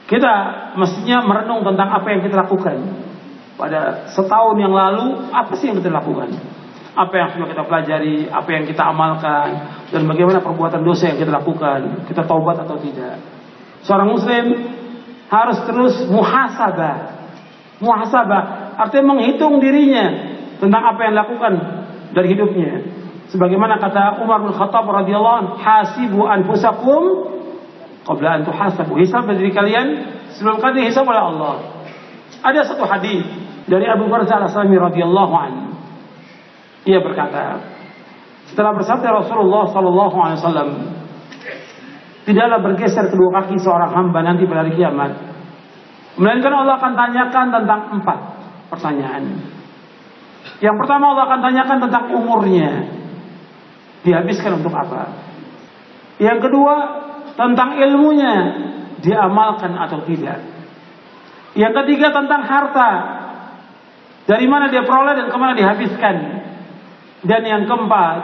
Kita mestinya merenung tentang apa yang kita lakukan. Pada setahun yang lalu, apa sih yang kita lakukan? Apa yang sudah kita pelajari, apa yang kita amalkan, dan bagaimana perbuatan dosa yang kita lakukan. Kita taubat atau tidak. Seorang muslim harus terus muhasabah. Muhasabah artinya menghitung dirinya tentang apa yang dilakukan dari hidupnya. Sebagaimana kata Umar bin Khattab radhiyallahu anhu, hasibu anfusakum qabla an tuhasabu. Hisab diri kalian sebelum kalian dihisab oleh Allah. Ada satu hadis dari Abu Barzah Al-Aslami radhiyallahu anhu. Ia berkata, setelah bersabda Rasulullah sallallahu alaihi wasallam, tidaklah bergeser kedua kaki seorang hamba nanti pada hari kiamat, melainkan Allah akan tanyakan tentang 4 pertanyaan. Yang pertama, Allah akan tanyakan tentang umurnya, dihabiskan untuk apa. Yang kedua, tentang ilmunya, diamalkan atau tidak. Yang ketiga, tentang harta, dari mana dia peroleh dan kemana dihabiskan. Dan yang keempat,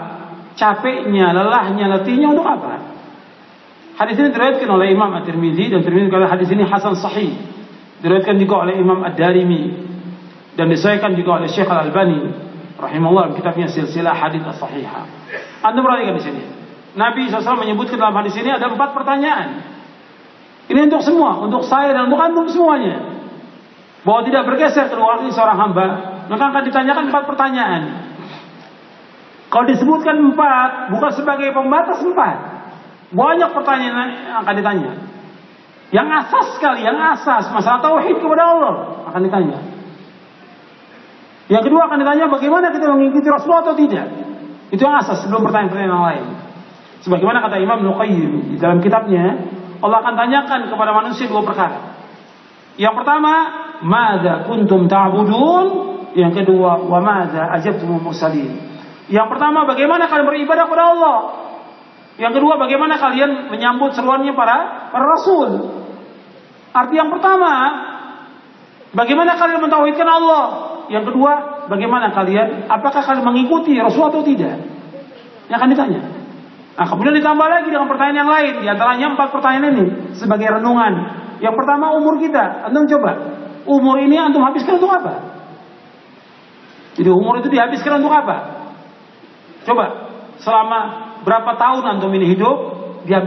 capeknya, lelahnya, letihnya untuk apa. Hadis ini diriwayatkan oleh Imam At-Tirmidzi, dan Tirmidzi kalau hadis ini hasan sahih. Diriwayatkan juga oleh Imam Ad-Darimi dan disahihkan juga oleh Syekh Al-Albani rahimahullah dalam kitabnya Silsilah Hadits As-Shahihah. Anda perhatikan di sini. Nabi SAW menyebutkan dalam hadis ini ada 4 pertanyaan. Ini untuk semua, untuk saya dan untuk antum semuanya. Bahwa tidak bergeser kedua kaki seorang hamba, maka akan ditanyakan 4 pertanyaan. Kalau disebutkan 4, bukan sebagai pembatas 4. Banyak pertanyaan yang akan ditanya. Yang asas sekali, yang asas masalah tauhid kepada Allah akan ditanya. Yang kedua akan ditanya bagaimana kita mengikuti Rasulullah atau tidak. Itu yang asas sebelum pertanyaan-pertanyaan yang lain. Sebagaimana kata Imam Nuqayyim di dalam kitabnya, Allah akan tanyakan kepada manusia 2 perkara. Yang pertama, madza kuntum ta'budun? Yang kedua, wa madza ajabtumul mursalin? Yang pertama, bagaimana kalian beribadah kepada Allah? Yang kedua, bagaimana kalian menyambut seruannya para rasul? Arti yang pertama, bagaimana kalian mentauhidkan Allah? Yang kedua, bagaimana kalian, apakah kalian mengikuti Rasul atau tidak? Yang akan ditanya. Nah, kemudian ditambah lagi dengan pertanyaan yang lain. Di antaranya 4 pertanyaan ini sebagai renungan. Yang pertama, umur kita. Antum coba, umur ini antum habiskan untuk apa? Jadi umur itu dihabiskan untuk apa? Coba, selama berapa tahun antum ini hidup,